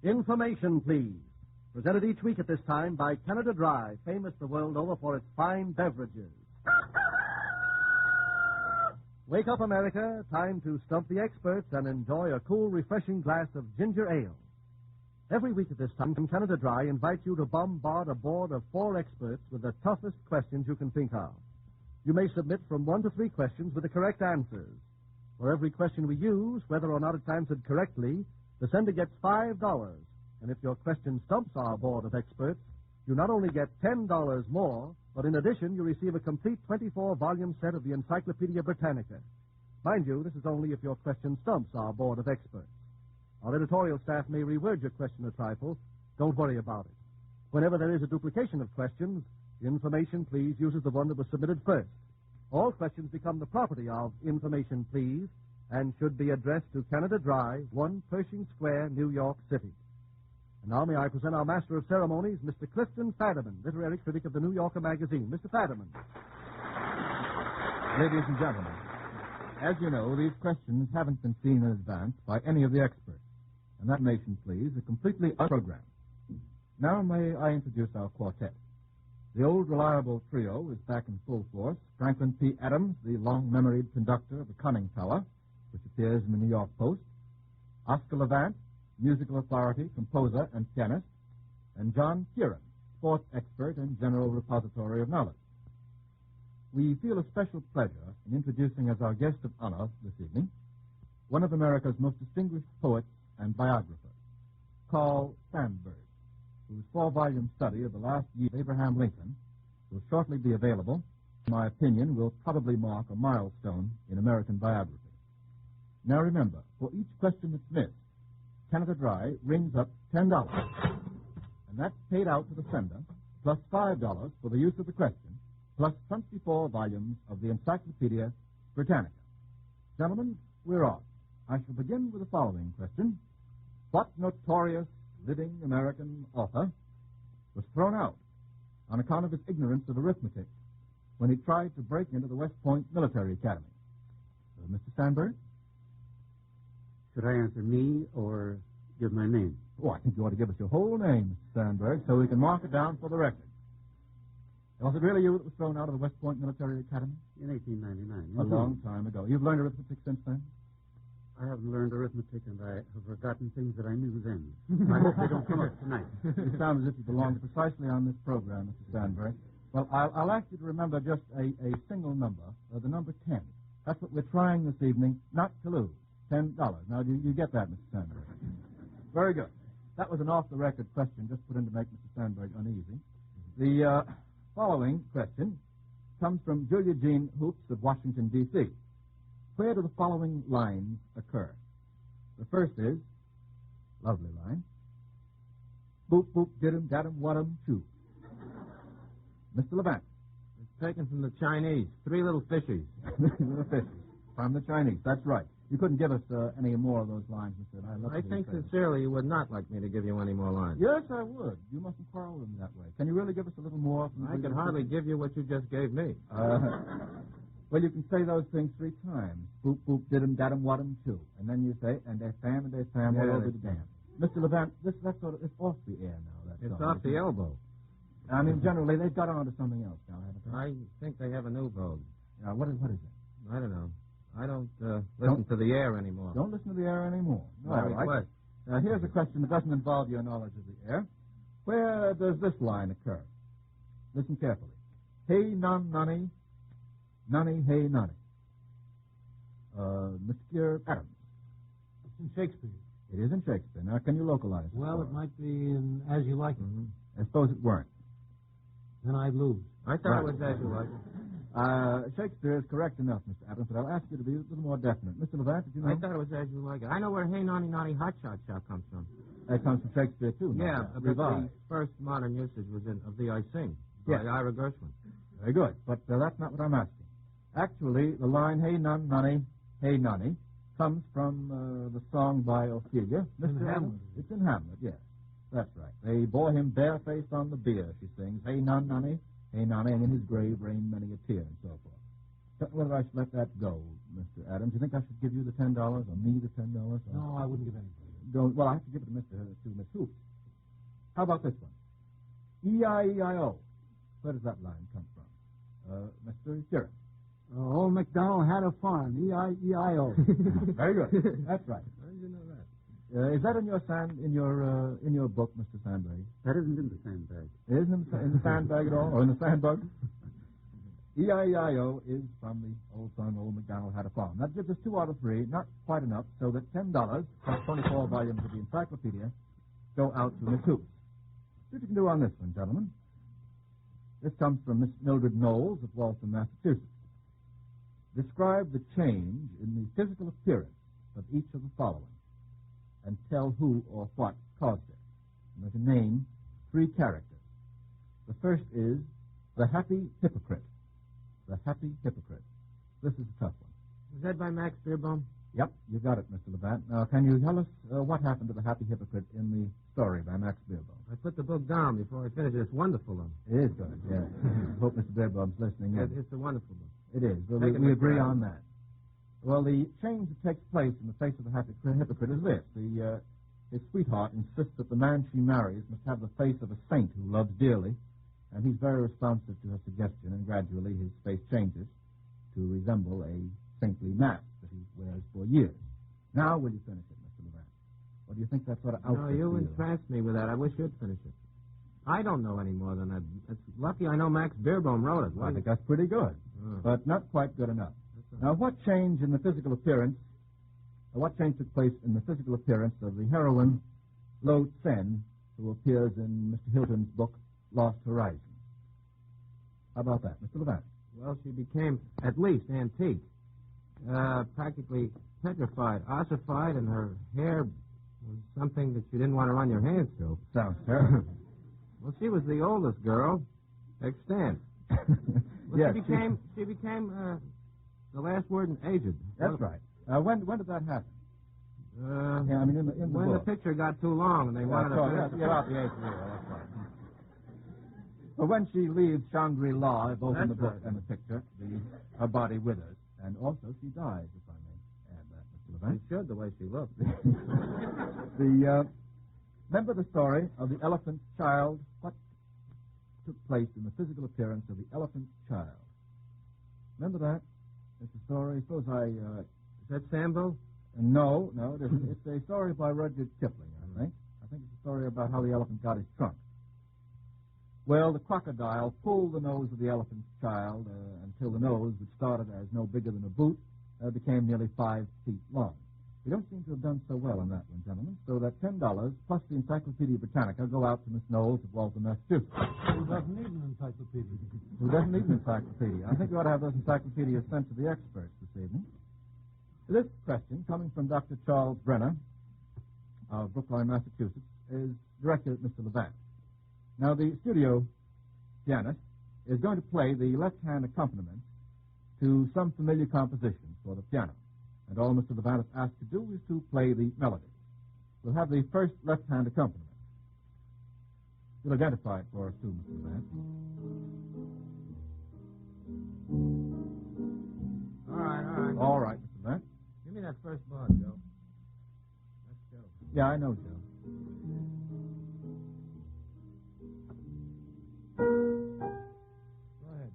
Information, please. Presented each week at this time by Canada Dry, famous the world over for its fine beverages. Wake up, America. Time to stump the experts and enjoy a cool, refreshing glass of ginger ale. Every week at this time, Canada Dry invites you to bombard a board of 4 experts with the toughest questions you can think of. You may submit from 1 to 3 questions with the correct answers. For every question we use, whether or not it's answered correctly, the sender gets $5. And if your question stumps our board of experts, you not only get $10 more, but in addition, you receive a complete 24-volume set of the Encyclopedia Britannica. Mind you, this is only if your question stumps our board of experts. Our editorial staff may reword your question a trifle. Don't worry about it. Whenever there is a duplication of questions, Information Please uses the one that was submitted first. All questions become the property of Information Please and should be addressed to Canada Dry, 1 Pershing Square, New York City. And now may I present our Master of Ceremonies, Mr. Clifton Fadiman, literary critic of the New Yorker magazine. Mr. Fadiman. Ladies and gentlemen, as you know, these questions haven't been seen in advance by any of the experts. And that Information Please is completely unprogrammed. Now may I introduce our quartet. The old reliable trio is back in full force. Franklin P. Adams, the long-memoried conductor of the Conning Tower, which appears in the New York Post. Oscar Levant, musical authority, composer, and pianist. And John Kieran, sports expert and general repository of knowledge. We feel a special pleasure in introducing as our guest of honor this evening one of America's most distinguished poets and biographers, Carl Sandburg, whose 4-volume study of the last year of Abraham Lincoln will shortly be available. In my opinion, will probably mark a milestone in American biography. Now remember, for each question that's missed, Canada Dry rings up $10, and that's paid out to the sender, plus $5 for the use of the question, plus 24 volumes of the Encyclopedia Britannica. Gentlemen, we're off. I shall begin with the following question. What notorious living American author was thrown out on account of his ignorance of arithmetic when he tried to break into the West Point Military Academy? Mr. Sandburg? Should I answer me or give my name? Oh, I think you ought to give us your whole name, Mr. Sandburg, so we can mark it down for the record. Was it really you that was thrown out of the West Point Military Academy? In 1899. A long time ago. You've learned arithmetic since then? I haven't learned arithmetic, and I have forgotten things that I knew then. I hope they don't come up tonight. You sound as if you belong precisely on this program, Mr. Sandburg. Well, I'll ask you to remember just a single number, the number 10. That's what we're trying this evening not to lose. $10. Now, do you get that, Mr. Sandburg? Very good. That was an off-the-record question just put in to make Mr. Sandburg uneasy. The following question comes from Julia Jean Hoops of Washington, D.C. Where do the following lines occur? The first is, lovely line, boop, boop, did-em, dat-em, what-em, choo. Mr. Levant. It's taken from the Chinese. 3 little fishies. 3 little fishies. From the Chinese. That's right. You couldn't give us any more of those lines, Mr. I think sincerely you would not like me to give you any more lines. Yes, I would. You mustn't quarrel with them that way. Can you really give us a little more? I can hardly give you what you just gave me. Well, you can say those things 3 times. Boop, boop, did-em, dat-em, what-em, too. And then you say, and they fam, all over the dam. Mr. Levant, that's sort of, it's off the air now. It's off the elbow. I mean, generally, they've got on to something else now, haven't they? I think they have a new vogue. What is it? I don't know. I don't listen to the air anymore. Don't listen to the air anymore. No, all right. Now, here's a question that doesn't involve your knowledge of the air. Where does this line occur? Listen carefully. Hey, nunny, nunny, hey, nunny. Mr. Adams. It's in Shakespeare. It is in Shakespeare. Now, can you localize it? Well, it might be in As You Like It. Mm-hmm. I suppose it weren't. Then I'd lose. I thought it was As You Like It. Shakespeare is correct enough, Mr. Adams, but I'll ask you to be a little more definite. Mr. Levant, did you know? I thought it was As You Like It. I know where Hey Nonny Nonny Hot Shot Shot comes from. That comes from Shakespeare, too. Yeah, but the first modern usage was of the I Sing by Ira Gershwin. Very good, but that's not what I'm asking. Actually, the line Hey Nunny, Hey Nunny comes from the song by Ophelia. In Hamlet. It's in Hamlet, yes. That's right. They bore him barefaced on the bier, she sings. Hey Nunny, hey Nunny, and in his grave rained many a tear, and so forth. But whether I should let that go, Mr. Adams, you think I should give you the $10 or me the $10? Or? No, I wouldn't give anybody. don't. Well, I have to give it to Miss Hoops. How about this one? E-I-E-I-O. Where does that line come from? Mr. Kieran. Old MacDonald had a farm. E-I-E-I-O. Very good. That's right. How did you know that? Is that in your book, Mr. Sandburg? That isn't in the sandbag. It isn't in the sandbag at all, or in the sandbug? E-I-E-I-O is from the old song, Old MacDonald Had a Farm. That gives us 2 out of 3, not quite enough, so that $10 plus 24 volumes of the encyclopedia go out to Miss Hoops. See what you can do on this one, gentlemen. This comes from Miss Mildred Knowles of Waltham, Massachusetts. Describe the change in the physical appearance of each of the following, and tell who or what caused it. I'm going to name 3 characters. The first is the happy hypocrite. The happy hypocrite. This is a tough one. Was that by Max Beerbohm? Yep, you got it, Mr. Levant. Now, can you tell us what happened to the happy hypocrite in the story by Max Beerbohm? I put the book down before I finished it. It's wonderful, though. It is good, yes. Hope Mr. Beerbohm's listening in. It's a wonderful book. It is. Well, we agree on that. Well, the change that takes place in the face of the happy hypocrite is this. His sweetheart insists that the man she marries must have the face of a saint who loves dearly, and he's very responsive to her suggestion, and gradually his face changes to resemble a saintly mask that he wears for years. Now, will you finish it, Mr. Levant? Or do you think that sort of outfit? No, you entranced me with that. I wish you'd finish it. I don't know any more than that. It's lucky I know Max Beerbohm wrote it. Well, I think that's pretty good, but not quite good enough. Now, what change took place in the physical appearance of the heroine, Lo Tsen, who appears in Mr. Hilton's book, Lost Horizons? How about that, Mr. Levant? Well, she became at least antique, practically petrified, ossified, and her hair was something that you didn't want to run your hands through. Sounds terrible. Well, she was the oldest girl extant. Well, yes, she became the last word in aged. That's right. When did that happen? Yeah, I mean, in the when book. the picture got too long and they wanted to get out the age. That's right. But when she leaves Shangri-La, both in the book and the picture, her body withers, and also she dies, if I may add that, Mr. Levant. She should, the way she looked. Remember the story of the elephant child? What took place in the physical appearance of the elephant child? Remember that? It's a story. Suppose Is that Sambo? No, it isn't. It's a story by Rudyard Kipling, I think. I think it's a story about how the elephant got his trunk. Well, the crocodile pulled the nose of the elephant's child until the nose, which started as no bigger than a boot, became nearly 5 feet long. We don't seem to have done so well on that one, gentlemen, so that $10 plus the Encyclopedia Britannica go out to Miss Knowles of Waltham, Massachusetts. Who doesn't need an encyclopedia? Who doesn't need an encyclopedia? I think we ought to have those encyclopedias sent to the experts this evening. This question, coming from Dr. Charles Brenner of Brookline, Massachusetts, is directed at Mr. Levant. Now, the studio pianist is going to play the left-hand accompaniment to some familiar compositions for the piano. And all Mr. Levant is asked to do is to play the melody. We'll have the first left-hand accompaniment. You'll identify it for us, too, Mr. Levant. All right, Mr. Levant. Give me that first bar, Joe. That's Joe. Yeah, I know, Joe. Go ahead.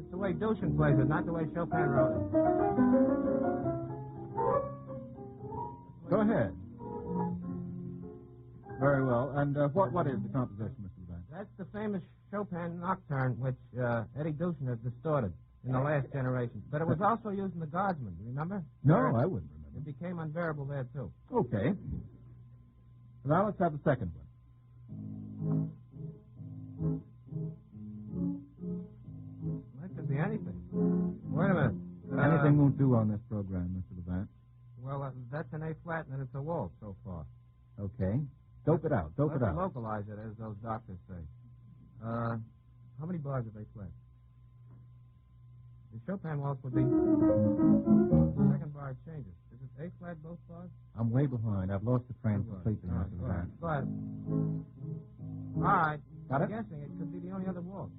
It's the way Dushin plays it, not the way Chopin wrote it. Go ahead. Very well. And what is the composition, Mr. Levant? That's the famous Chopin nocturne, which Eddie Dushin has distorted in the last generation. But it was also used in the Guardsman, remember? No, I wouldn't remember. It became unbearable there, too. Okay. Now let's have the second one. That could be anything. Wait a minute. Anything won't do on this program, Mr. Levant. Well, that's an A flat and it's a waltz so far. Okay. Dope it out. Dope it Let's out. localize it, as those doctors say. How many bars have A flat? The Chopin waltz would be... The second bar changes. Is it A flat both bars? I'm way behind. I've lost the train completely, Mr. Levant. But, all right. Got it? I'm guessing it could be the only other waltz.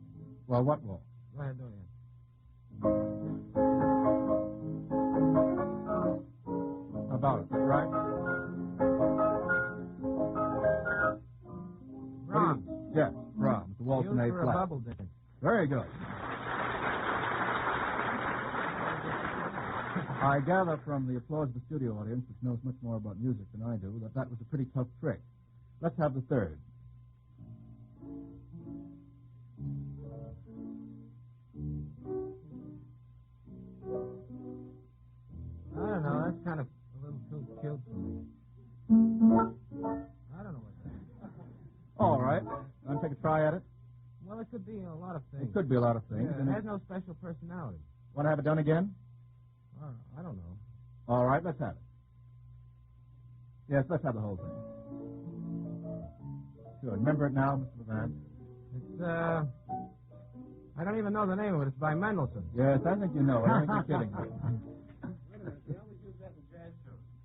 Well, what waltz? Go ahead, do it. about it, right? Brahms. Yes, Brahms, the Waltz in A Used for a flat. bubble dance. Very good. I gather from the applause of the studio audience, which knows much more about music than I do, that was a pretty tough trick. Let's have the third. I don't know. That's kind of a little too cute for me. I don't know what that is. All right. Want to take a try at it? Well, it could be a lot of things. It could be a lot of things. Yeah, it has no special personality. Want to have it done again? I don't know. All right, let's have it. Yes, let's have the whole thing. Sure. Remember it now, Mr. Levant? It's, I don't even know the name of it. It's by Mendelssohn. Yes, I think you know it. I think you're kidding me.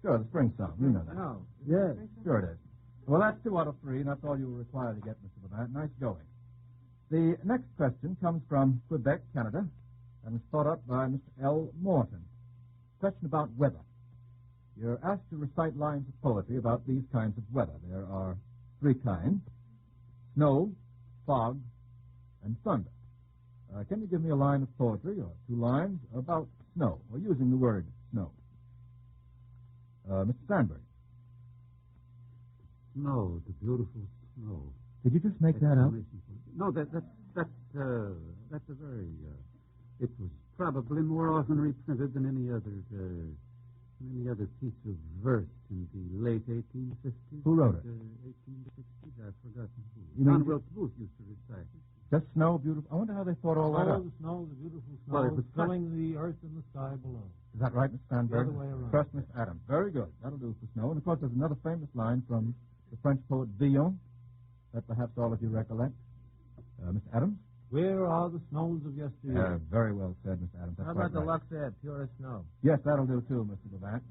Sure, the spring song. You know that. No. Yes. Sure it is. Well, that's 2 out of 3, and that's all you were required to get, Mr. Levant. Nice going. The next question comes from Quebec, Canada, and was thought up by Mr. L. Morton. Question about weather. You're asked to recite lines of poetry about these kinds of weather. There are 3 kinds: snow, fog, and thunder. Can you give me a line of poetry, or 2 lines, about snow, or using the word snow? Mr. Sandburg. Snow, the beautiful snow. Did you just make that up? No, that's a very. It was probably more often reprinted than any other piece of verse in the late 1850s. Who wrote it? 1860s. I've forgotten who. You mean John Wilkes Booth used to recite it. Just snow, beautiful. I wonder how they thought all that up. The snow, the beautiful snow, Well, it was filling the earth and the sky below. Is that right, Mr. Sandburg? The other way around. Trust Miss Adams. Very good. That'll do for snow. And, of course, there's another famous line from the French poet Villon that perhaps all of you recollect. Miss Adams? Where are the snows of yesteryear? Very well said, Miss Adams. That's How quite about the right. Lux Ed, pure as snow? Yes, that'll do, too, Mr. Levant.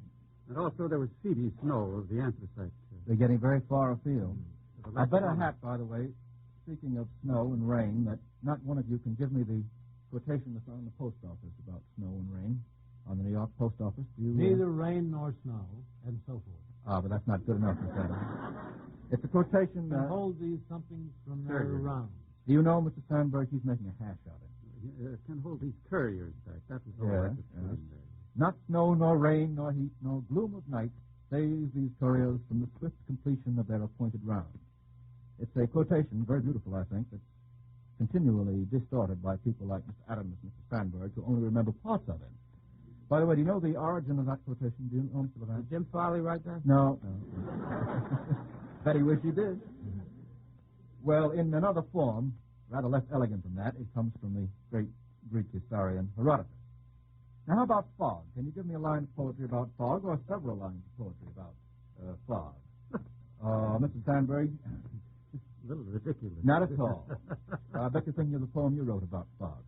And also there was Phoebe Snow of the Anthracite. They're getting very far afield. Mm. I bet a hat, by the way, speaking of snow and rain, that not one of you can give me the quotation that's on the post office about snow and rain on the New York post office. Do you? Neither rain nor snow, and so forth. But that's not good enough, Miss Adams. It's a quotation. Hold these somethings from their rounds. Do you know, Mr. Sandburg, he's making a hash of it. Can hold these couriers back. That was all I could put in there. Not snow, nor rain, nor heat, nor gloom of night saves these couriers from the swift completion of their appointed round. It's a quotation, very beautiful, I think, that's continually distorted by people like Mr. Adams and Mr. Sandburg, who only remember parts of it. By the way, do you know the origin of that quotation? Do you know, Mr. Levant? Did Jim Farley write that? No. Bet he wish he did. Well, in another form, rather less elegant than that, it comes from the great Greek historian Herodotus. Now, how about fog? Can you give me a line of poetry about fog, or several lines of poetry about fog? Mr. Sandburg? A little ridiculous. Not at all. I bet you're thinking of the poem you wrote about fog.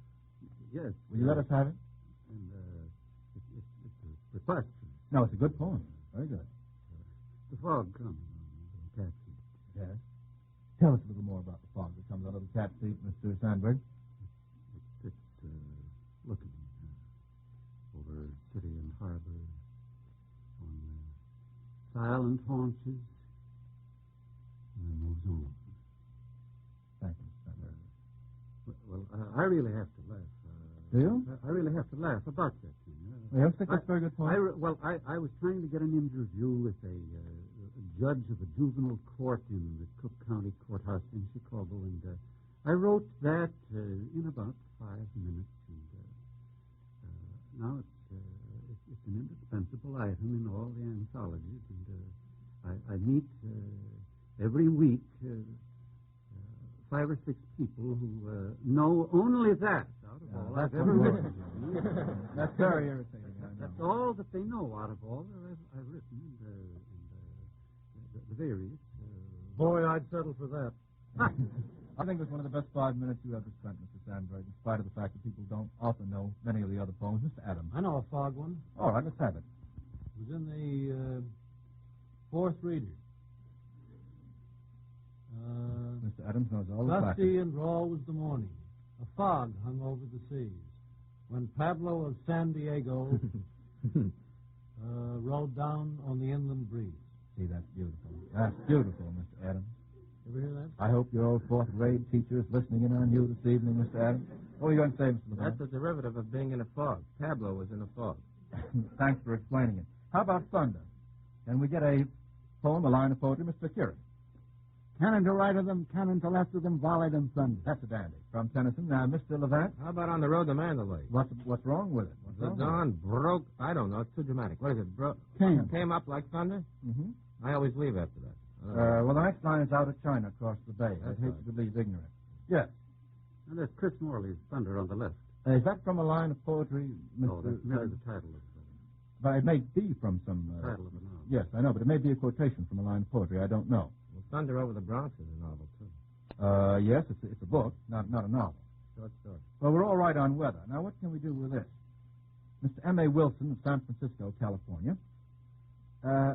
Yes. Will you let us have it? And it's preposterous. No, it's a good poem. Very good. The fog comes on the cat seat. Yes. Tell us a little more about the fog that comes out of the cat seat, Mr. Sandburg. It's looking over city and harbor on silent haunches, and then moves on. Thank you, Mr. Sandburg. Well, I really have to laugh. Do you? I really have to laugh about that thing. You don't think that's a very good poem? I was trying to get an interview with a judge of a juvenile court in the Cook County Courthouse in Chicago, and I wrote that in about 5 minutes. And now it's an indispensable item in all the anthologies, and I meet every week 5 or 6 people who know only that out of all I've ever written. That's very irritating. That's all that they know out of all that I've written, and the various. Boy, I'd settle for that. I think it was one of the best 5 minutes you ever spent, Mr. Sandburg, in spite of the fact that people don't often know many of the other poems. Mr. Adams. I know a fog one. All right, let's have it. It was in the fourth reader. Mr. Adams knows all the facts. Dusty and raw was the morning. A fog hung over the seas. When Pablo of San Diego Rode down on the inland breeze. See, that's beautiful. That's beautiful, Mr. Adams. Ever hear that? I hope your old fourth-grade teacher is listening in on you this evening, Mr. Adams. What were you going to say, Mr. Levant? That's a derivative of being in a fog. Pablo was in a fog. Thanks for explaining it. How about thunder? Can we get a poem, a line of poetry, Mr. Kieran? Cannon to right of them, cannon to left of them, volleyed and thunder. That's a dandy. From Tennyson. Now, Mr. Levant. How about on the road to Mandalay? What's wrong with it? What's The wrong dawn broke. I don't know. It's too dramatic. What is it? Came up like thunder? Mm-hmm. I always leave after that. Well, the next line is out of China across the bay. That's I hate right. to believe ignorant. Yes. And there's Chris Morley's Thunder on the Left. Is that from a line of poetry, Mr. No, that's merely the title of But it may be from some... the title of the novel. Yes, I know, but it may be a quotation from a line of poetry. I don't know. Well, Thunder Over the Bronx is a novel, too. Yes, it's a book, not a novel. Short story. Well, we're all right on weather. Now, what can we do with this? Mr. M.A. Wilson of San Francisco, California,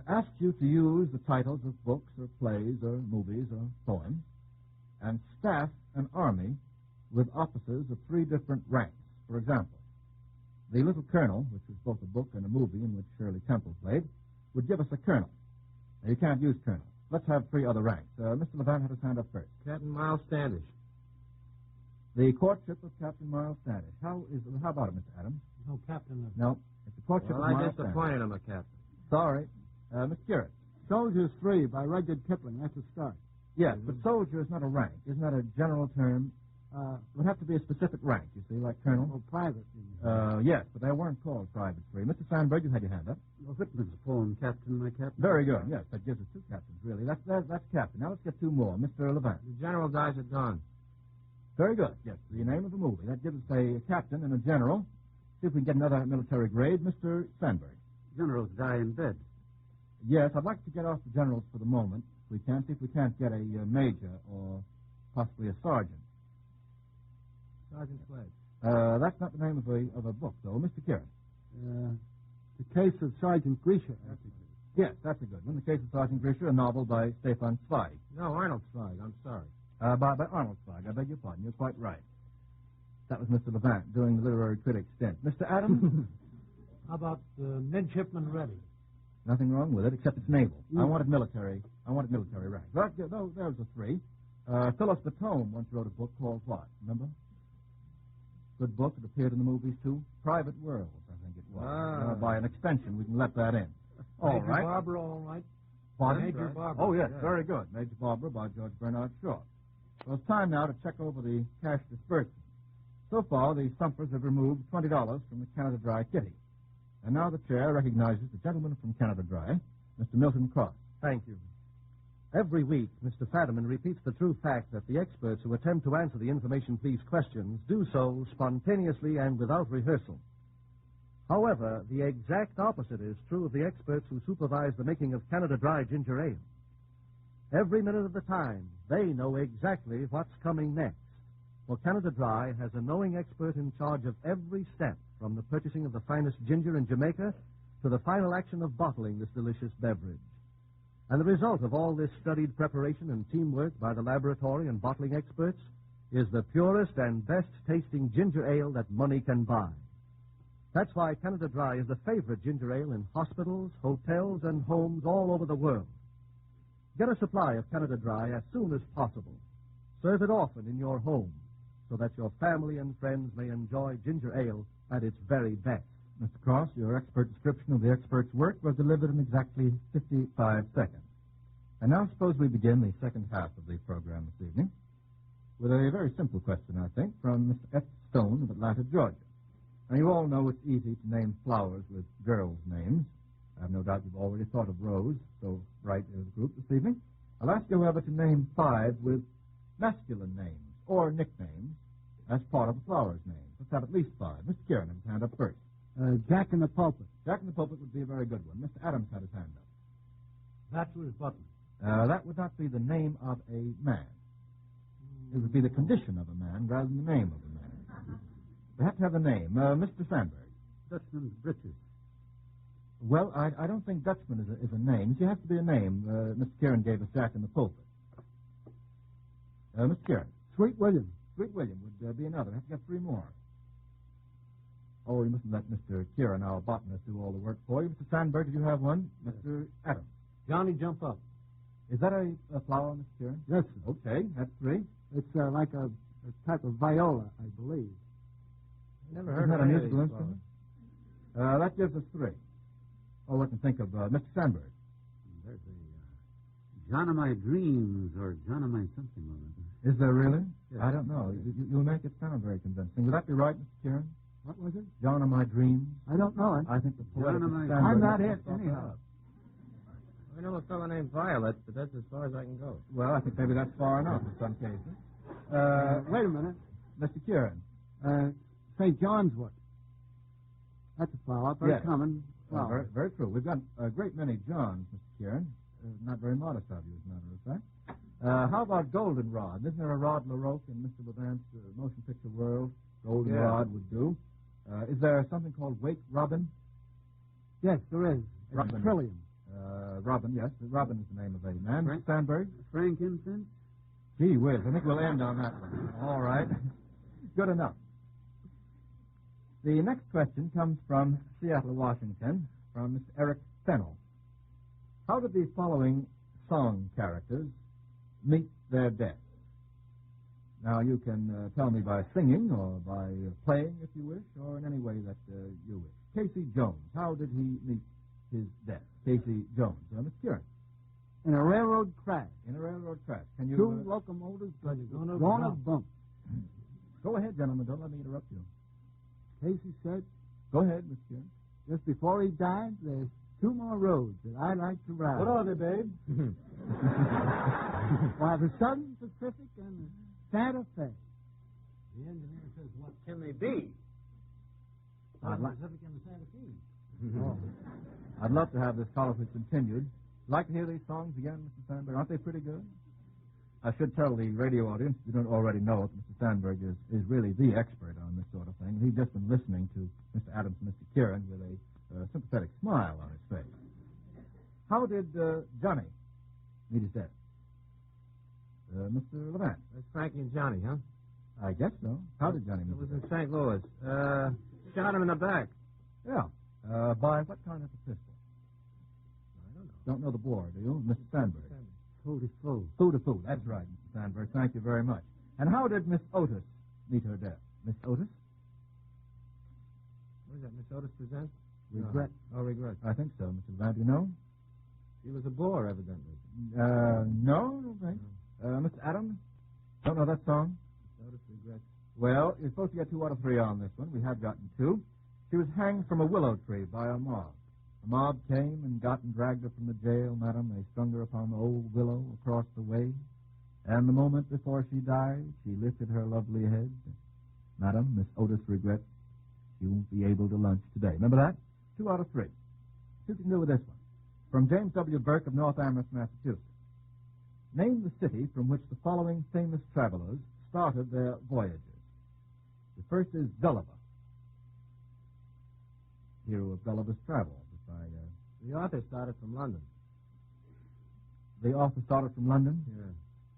asks you to use the titles of books or plays or movies or poems and staff an army with officers of 3 different ranks. For example, The Little Colonel, which is both a book and a movie in which Shirley Temple played, would give us a colonel. Now, you can't use colonel. Let's have 3 other ranks. Mr. Levant had his hand up first. Captain Miles Standish. The Courtship of Captain Miles Standish. How about it, Mr. Adams? No captain. No, it's The Courtship Well, of I Miles Standish. disappointed him, a captain. Sorry. Mr. Kieran. Soldiers 3 by Rudyard Kipling. That's a start. Yes, but soldier is not a rank. Isn't that a general term? It would have to be a specific rank, you see, like colonel. Or private. You know. Yes, but they weren't called private 3. Mr. Sandburg, you had your hand up. Whitman's poem, Captain, My Captain. Very good. Yes, that gives us 2 captains, really. That's captain. Now let's get 2 more. Mr. Levant. The general dies at dawn. Very good. Yes, the name of the movie. That gives us a captain and a general. See if we can get another military grade. Mr. Sandburg. Generals die in bed. Yes, I'd like to get off the generals for the moment. We can see if we can't get a major or possibly a sergeant. Sergeant Sledge. That's not the name of a book, though. Mr. Kieran. The case of Sergeant Grisha. Yes, that's a good one. The Case of Sergeant Grisha, a novel by Stefan Zweig. No, Arnold Zweig. I'm sorry. By Arnold Zweig. I beg your pardon. You're quite right. That was Mr. Levant doing the literary critic stint. Mr. Adams? How about Midshipman Ready? Nothing wrong with it, except it's naval. I wanted military rank. But there's the 3. Phyllis Batome once wrote a book called what? Remember? Good book. It appeared in the movies, too. Private Worlds, I think it was. By an extension, we can let that in. All Major right. Barbara, all right. Pardon? Major Barbara. Oh, yes, very good. Major Barbara by George Bernard Shaw. Well, it's time now to check over the cash disbursement. So far, the stumpers have removed $20 from the Canada Dry kitty. And now the chair recognizes the gentleman from Canada Dry, Mr. Milton Cross. Thank you. Every week, Mr. Fadiman repeats the true fact that the experts who attempt to answer the information police questions do so spontaneously and without rehearsal. However, the exact opposite is true of the experts who supervise the making of Canada Dry ginger ale. Every minute of the time, they know exactly what's coming next. For Canada Dry has a knowing expert in charge of every step, from the purchasing of the finest ginger in Jamaica to the final action of bottling this delicious beverage. And the result of all this studied preparation and teamwork by the laboratory and bottling experts is the purest and best-tasting ginger ale that money can buy. That's why Canada Dry is the favorite ginger ale in hospitals, hotels, and homes all over the world. Get a supply of Canada Dry as soon as possible. Serve it often in your home so that your family and friends may enjoy ginger ale at its very best. Mr. Cross, your expert description of the expert's work was delivered in exactly 55 seconds. And now suppose we begin the second half of the program this evening with a very simple question, I think, from Mr. F. Stone of Atlanta, Georgia. Now, you all know it's easy to name flowers with girls' names. I have no doubt you've already thought of Rose, so bright as a group this evening. I'll ask you, however, to name 5 with masculine names or nicknames as part of the flower's name. Let's have at least 5. Mr. Kieran, have his hand up first. Jack in the Pulpit. Jack in the Pulpit would be a very good one. Mr. Adams had his hand up. Bachelor's Button. That would not be the name of a man. It would be the condition of a man rather than the name of a man. We have to have a name. Mr. Sandburg. Dutchman's Breeches. Well, I don't think Dutchman is a name. It has to be a name. Mr. Kieran gave us Jack in the Pulpit. Mr. Kieran. Sweet William. Sweet William would be another. I have to get 3 more. Oh, you mustn't let Mr. Kieran, our botanist, do all the work for you. Mr. Sandburg, did you have one? Mr. Adams. Johnny, jump up. Is that a flower, Mr. Kieran? Yes, sir. Okay, that's 3. It's like a type of viola, I believe. Never heard Isn't of that a any musical of these instrument? That gives us 3. Oh, let me think of Mr. Sandburg. There's a John of My Dreams or John of My something or other. Is there really? Yes. I don't know. You'll make it sound very convincing. Would that be right, Mr. Kieran? What was it? John of My Dreams? I don't know it. I think the poet John of Mr. My- Sandburg I'm not must it, have thought that anyhow. up. I know a fellow named Violet, but that's as far as I can go. Well, I think maybe that's far enough in some cases. Wait a minute. Mr. Kieran. St. John's wood. That's a flower. Very Yes. common Very, flower. very true. We've got a great many Johns, Mr. Kieran. Not very modest of you, as a matter of fact. How about goldenrod? Isn't there a Rod LaRoque in Mr. Levant's motion picture world? Goldenrod would do. Is there something called Wake Robin? Yes, there is. It's Robin. trillium. Robin, yes. Robin is the name of a man. Frank? Mr. Sandburg? Frankincense? Gee whiz, I think we'll end on that one. All right. Good enough. The next question comes from Seattle, Washington, from Mr. Eric Fennell. How did the following song characters meet their death? Now, you can tell me by singing or by playing, if you wish, or in any way that you wish. Casey Jones, how did he meet his death? Casey Jones. Mr. Kieran. In a railroad crash. In a railroad crash. Can you... 2 locomotives going to bump. Go ahead, gentlemen. Don't let me interrupt you. Casey said, Go ahead, Mr. Kieran. just before he died, there's 2 more roads that I like to ride. What are they, babe? Why, the Southern Pacific and the Santa Fe. The engineer says, what can they be? I'd like- Pacific and the Santa Fe. Oh. I'd love to have this colloquy continued. Like to hear these songs again, Mr. Sandberg? Aren't they pretty good? I should tell the radio audience, if you don't already know it, Mr. Sandberg is really the expert on this sort of thing. He's just been listening to Mr. Adams and Mr. Kieran with a sympathetic smile on his face. How did Johnny meet his death? Mr. Levant. That's Frankie and Johnny, huh? I guess so. How did Johnny It meet was his in death? St. Louis. Shot him in the back. Yeah. By what kind of a pistol? I don't know. Don't know the bore, do you? Mr. Sandberg. Foo-de-foo. Foo-de-foo. That's right, Mr. Sandberg. Thank you very much. And how did Miss Otis meet her death? Miss Otis? What is that, Miss Otis presents? Regret. No. Oh, regret. I think so, Mr. Levant. Do you know? She was a bore, evidently. No, I don't think. Mr. Adams? Don't know that song? Miss Otis regrets. Well, you're supposed to get 2 out of 3 on this one. We have gotten 2. She was hanged from a willow tree by a mob. The mob came and got and dragged her from the jail, madam. They strung her upon the old willow across the way. And the moment before she died, she lifted her lovely head. Madam, Miss Otis regrets she won't be able to lunch today. Remember that? 2 out of 3. See what you can do with this one. From James W. Burke of North Amherst, Massachusetts. Name the city from which the following famous travelers started their voyages. The first is Gulliver, hero of Gulliver's Travels. The author started from London. The author started from London. Yeah.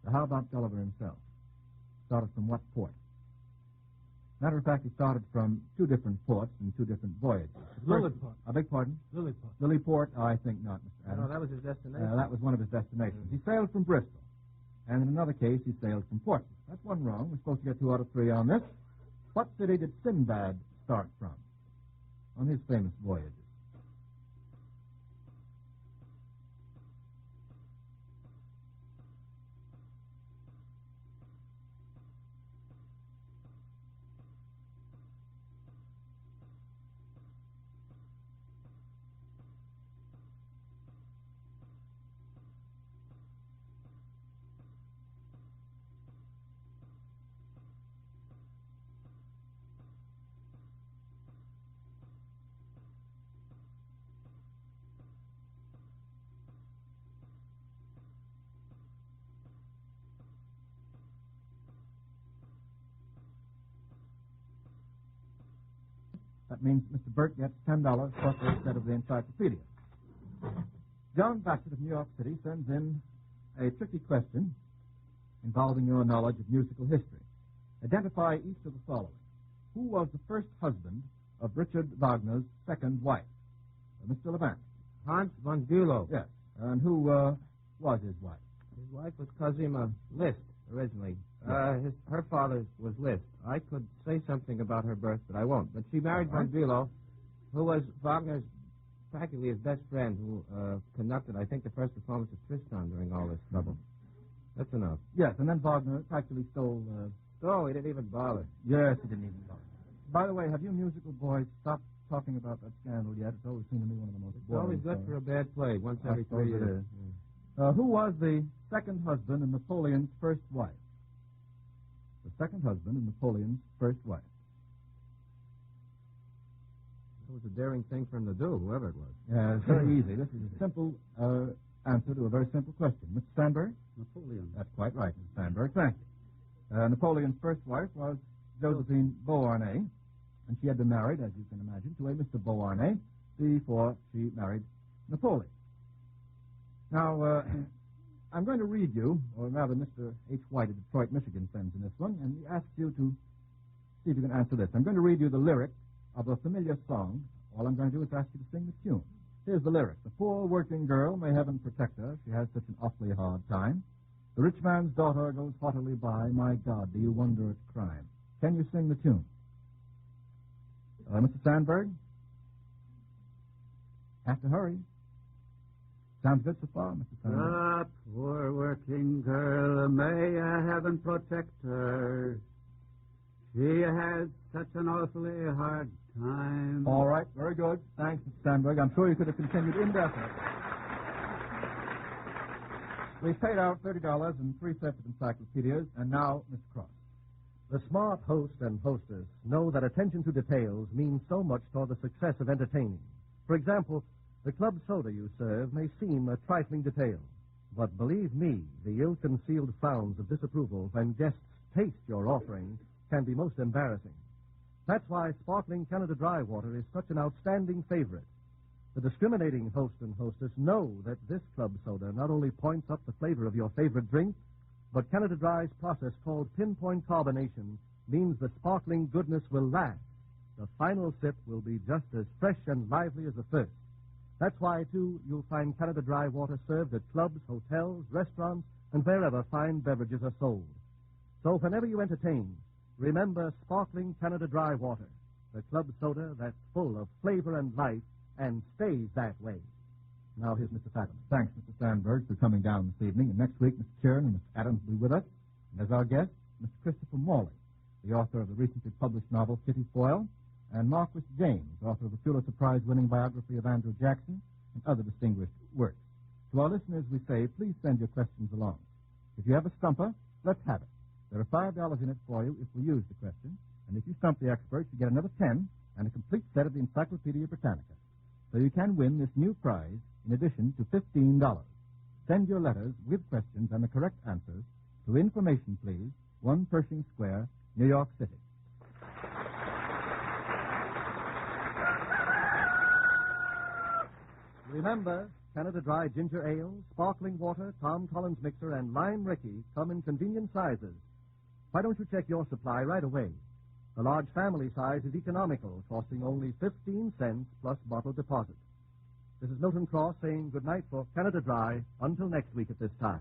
So how about Gulliver himself? Started from what port? Matter of fact, he started from 2 different ports and 2 different voyages. Lilliput. I beg pardon? Lilliput. Lilyport? I think not, Mr. Adams. No, that was his destination. That was one of his destinations. He sailed from Bristol. And in another case, he sailed from Portsmouth. That's one wrong. We're supposed to get 2 out of 3 on this. What city did Sinbad start from on his famous voyages? That means Mr. Burke gets $10 plus a set of the encyclopedia. John Bassett of New York City sends in a tricky question involving your knowledge of musical history. Identify each of the following. Who was the first husband of Richard Wagner's second wife? Mr. Levant. Hans von Bülow. Yes. And who was his wife? His wife was Cosima Liszt, originally. Her father was Liszt. I could say something about her birth, but I won't. But she married von Bülow, who was Wagner's, practically his best friend, who conducted, I think, the first performance of Tristan during all this trouble. That's enough. Yes, and then Wagner practically stole... Oh, he didn't even bother. Yes, he didn't even bother. By the way, have you musical boys stopped talking about that scandal yet? It's always seemed to me one of the most It's boring always good stories. for a bad play, once every 3 years. Who was the second husband of Napoleon's first wife? The second husband of Napoleon's first wife. It was a daring thing for him to do, whoever it was. Yeah, it's very easy. This is a simple answer to a very simple question. Mr. Sandburg? Napoleon. That's quite right, Mr. Sandburg. Thank you. Napoleon's first wife was Josephine Beauharnais, and she had been married, as you can imagine, to a Mr. Beauharnais before she married Napoleon. Now, I'm going to read you, or rather Mr. H. White of Detroit, Michigan sends in this one, and he asks you to see if you can answer this. I'm going to read you the lyric of a familiar song. All I'm going to do is ask you to sing the tune. Here's the lyric. The poor working girl, may heaven protect her, she has such an awfully hard time. The rich man's daughter goes haughtily by, my God, do you wonder at crime? Can you sing the tune? Mr. Sandburg? Have to hurry. Sounds good so far, Mr. Sandburg. The poor working girl, may heaven protect her. She has such an awfully hard time. All right, very good. Thanks, Mr. Sandburg. I'm sure you could have continued indefinitely. We've paid out $30 in 3 separate encyclopedias, and now, Mr. Cross. The smart host and hostess know that attention to details means so much toward the success of entertaining. For example, the club soda you serve may seem a trifling detail, but believe me, the ill-concealed frowns of disapproval when guests taste your offering can be most embarrassing. That's why sparkling Canada Dry water is such an outstanding favorite. The discriminating host and hostess know that this club soda not only points up the flavor of your favorite drink, but Canada Dry's process called pinpoint carbonation means the sparkling goodness will last. The final sip will be just as fresh and lively as the first. That's why, too, you'll find Canada Dry water served at clubs, hotels, restaurants, and wherever fine beverages are sold. So whenever you entertain, remember sparkling Canada Dry water, the club soda that's full of flavor and life and stays that way. Now here's Mr. Fattman. Thanks, Mr. Sandburg, for coming down this evening. And next week, Mr. Kieran and Mr. Adams will be with us. And as our guest, Mr. Christopher Morley, the author of the recently published novel Kitty Foyle, and Marquis James, author of the Pulitzer Prize-winning biography of Andrew Jackson and other distinguished works. To our listeners, we say, please send your questions along. If you have a stumper, let's have it. There are $5 in it for you if we use the question, and if you stump the expert, you get another 10 and a complete set of the Encyclopedia Britannica. So you can win this new prize in addition to $15. Send your letters with questions and the correct answers to Information, please, 1 Pershing Square, New York City. Remember, Canada Dry Ginger Ale, Sparkling Water, Tom Collins Mixer, and Lime Ricky come in convenient sizes. Why don't you check your supply right away? The large family size is economical, costing only 15 cents plus bottle deposit. This is Milton Cross saying good night for Canada Dry until next week at this time.